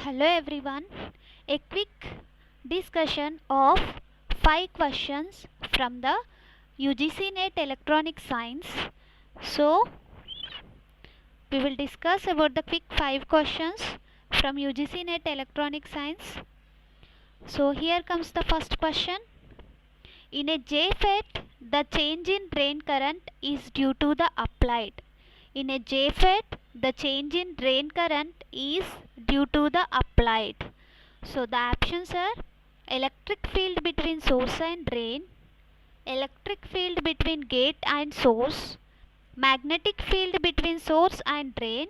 Hello everyone. A quick discussion of 5 questions from the UGC NET Electronic Science. So, we will discuss about the quick 5 questions from UGC NET Electronic Science. So, here comes the first question. In a JFET, the change in drain current is due to the applied. In a JFET, the change in drain current is due to the applied. So the options are electric field between source and drain, electric field between gate and source, magnetic field between source and drain,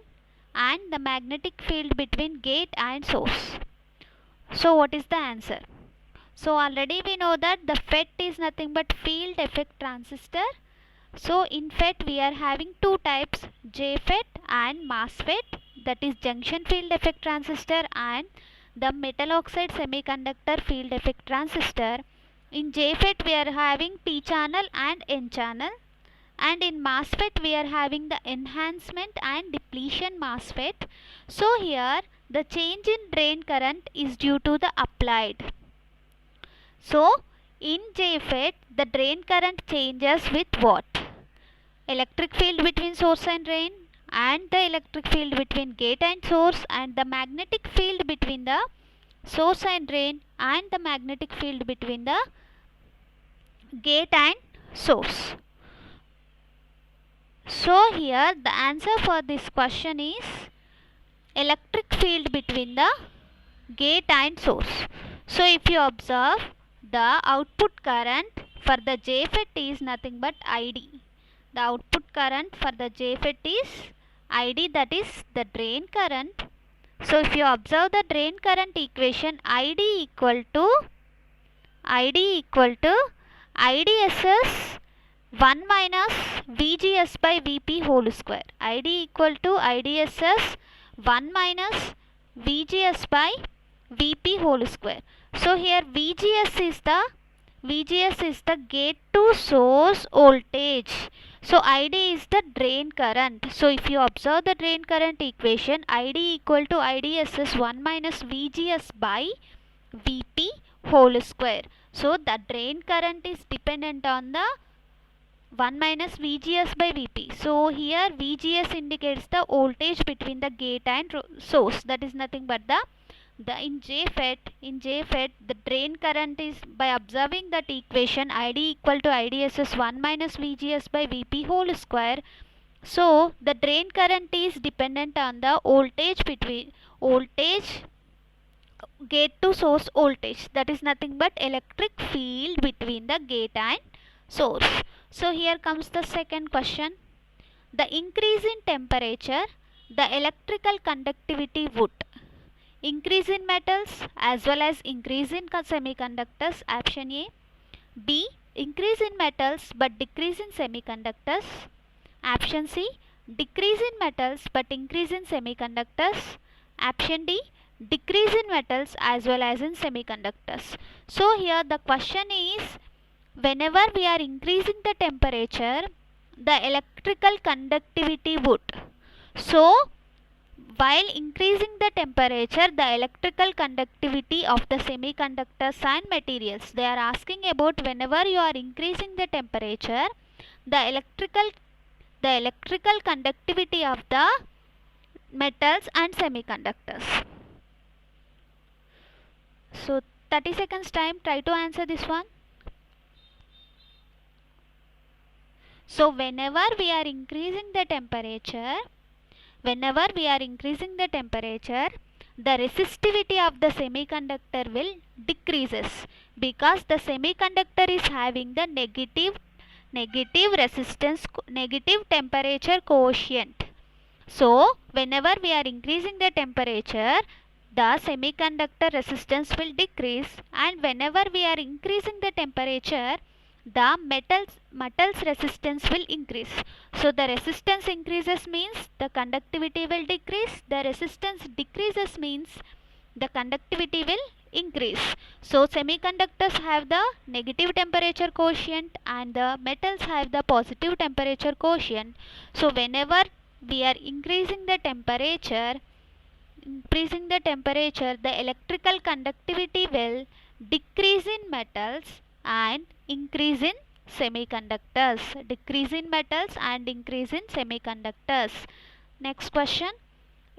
and the magnetic field between gate and source. So what is the answer? So already we know that the FET is nothing but field effect transistor. So in FET we are having two types, JFET and MOSFET, that is junction field effect transistor and the metal oxide semiconductor field effect transistor. In JFET we are having P channel and N channel, and in MOSFET we are having the enhancement and depletion MOSFET. So here the change in drain current is due to the applied. So in JFET the drain current changes with what? Electric field between source and drain, and the electric field between gate and source, and the magnetic field between the source and drain, and the magnetic field between the gate and source. So here the answer for this question is electric field between the gate and source. So if you observe, the output current for the JFET is nothing but ID. The output current for the JFET is ID, that is the drain current. So if you observe the drain current equation, ID equal to IDSS 1 minus VGS by VP whole square. ID equal to IDSS 1 minus VGS by VP whole square. So here VGS is the gate to source voltage. So ID is the drain current. So if you observe the drain current equation, ID equal to IDSS 1 minus VGS by VP whole square. So the drain current is dependent on the 1 minus VGS by VP. So here VGS indicates the voltage between the gate and source. That is nothing but in JFET the drain current is, by observing that equation, ID equal to IDSS 1 minus VGS by VP whole square. So the drain current is dependent on the voltage gate to source voltage, that is nothing but electric field between the gate and source. So here comes the second question. The increase in temperature, the electrical conductivity would increase in metals as well as increase in semiconductors. Option A. B. Increase in metals but decrease in semiconductors. Option C. Decrease in metals but increase in semiconductors. Option D. Decrease in metals as well as in semiconductors. So here the question is, whenever we are increasing the temperature, the electrical conductivity would. So while increasing the temperature, the electrical conductivity of the semiconductors and materials, they are asking about whenever you are increasing the temperature, the electrical conductivity of the metals and semiconductors. So 30 seconds time, try to answer this one. So whenever we are increasing the temperature, the resistivity of the semiconductor will decreases, because the semiconductor is having the negative temperature quotient. So whenever we are increasing the temperature, the semiconductor resistance will decrease, and whenever we are increasing the temperature, the metals resistance will increase. So the resistance increases means the conductivity will decrease. The resistance decreases means the conductivity will increase. So semiconductors have the negative temperature quotient and the metals have the positive temperature quotient. So whenever we are increasing the temperature, increasing the temperature, the electrical conductivity will decrease in metals and increase in semiconductors. Decrease in metals and increase in semiconductors. Next question.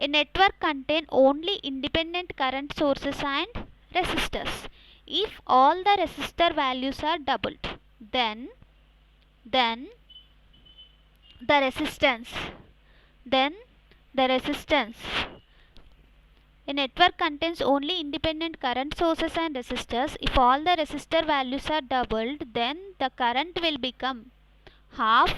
A network contains only independent current sources and resistors. If all the resistor values are doubled, then the resistance then the resistance a network contains only independent current sources and resistors. If all the resistor values are doubled, then the current will become half,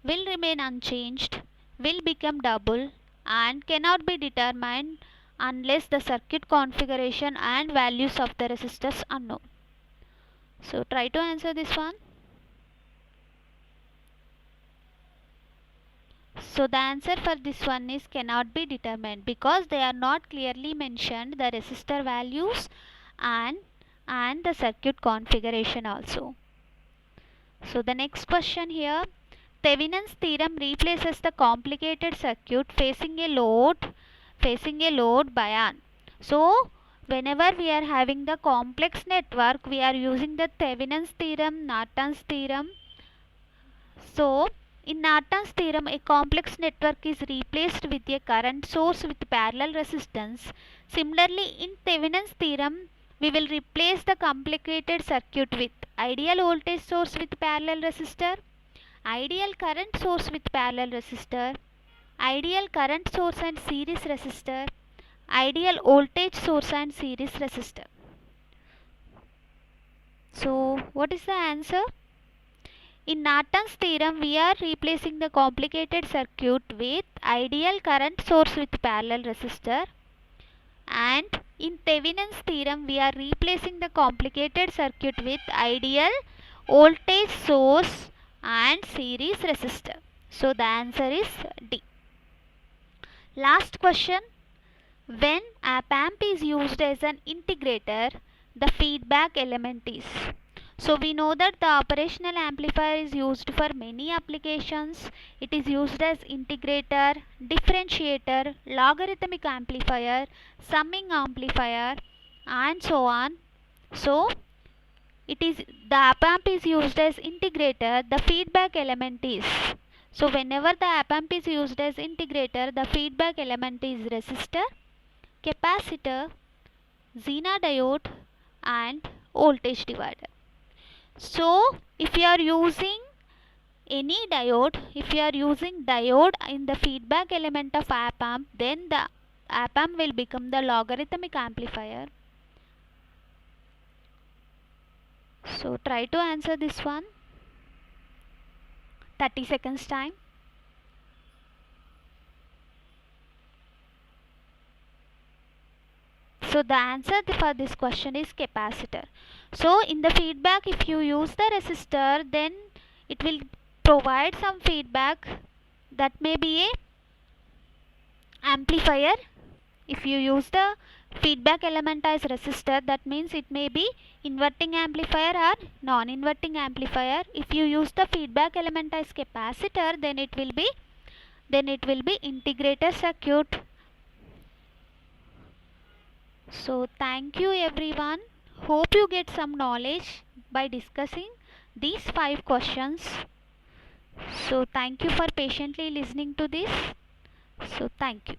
will remain unchanged, will become double, and cannot be determined unless the circuit configuration and values of the resistors are known. So try to answer this one. So the answer for this one is cannot be determined, because they are not clearly mentioned, the resistor values and the circuit configuration also. So the next question here, Thevenin's theorem replaces the complicated circuit facing a load by an. So whenever we are having the complex network, we are using the Thevenin's theorem, Norton's theorem. So in Norton's theorem, a complex network is replaced with a current source with parallel resistance. Similarly, in Thevenin's theorem, we will replace the complicated circuit with ideal voltage source with parallel resistor, ideal current source with parallel resistor, ideal current source and series resistor, ideal voltage source and series resistor. So what is the answer? In Norton's theorem, we are replacing the complicated circuit with ideal current source with parallel resistor, and in Thevenin's theorem, we are replacing the complicated circuit with ideal voltage source and series resistor. So the answer is D. Last question. When op-amp is used as an integrator, the feedback element is. So we know that the operational amplifier is used for many applications. It is used as integrator, differentiator, logarithmic amplifier, summing amplifier, and so on. So the op-amp is used as integrator, the feedback element is. So whenever the op-amp is used as integrator, the feedback element is resistor, capacitor, Zener diode, and voltage divider. So if you are using any diode, if you are using diode in the feedback element of op-amp, then the op-amp will become the logarithmic amplifier. So try to answer this one. 30 seconds time. So the answer for this question is capacitor. So in the feedback, if you use the resistor, then it will provide some feedback, that may be a amplifier. If you use the feedback element as resistor, that means it may be inverting amplifier or non-inverting amplifier. If you use the feedback element as capacitor, then it will be integrator circuit. So thank you everyone. Hope you get some knowledge by discussing these 5 questions. So thank you for patiently listening to this. So thank you.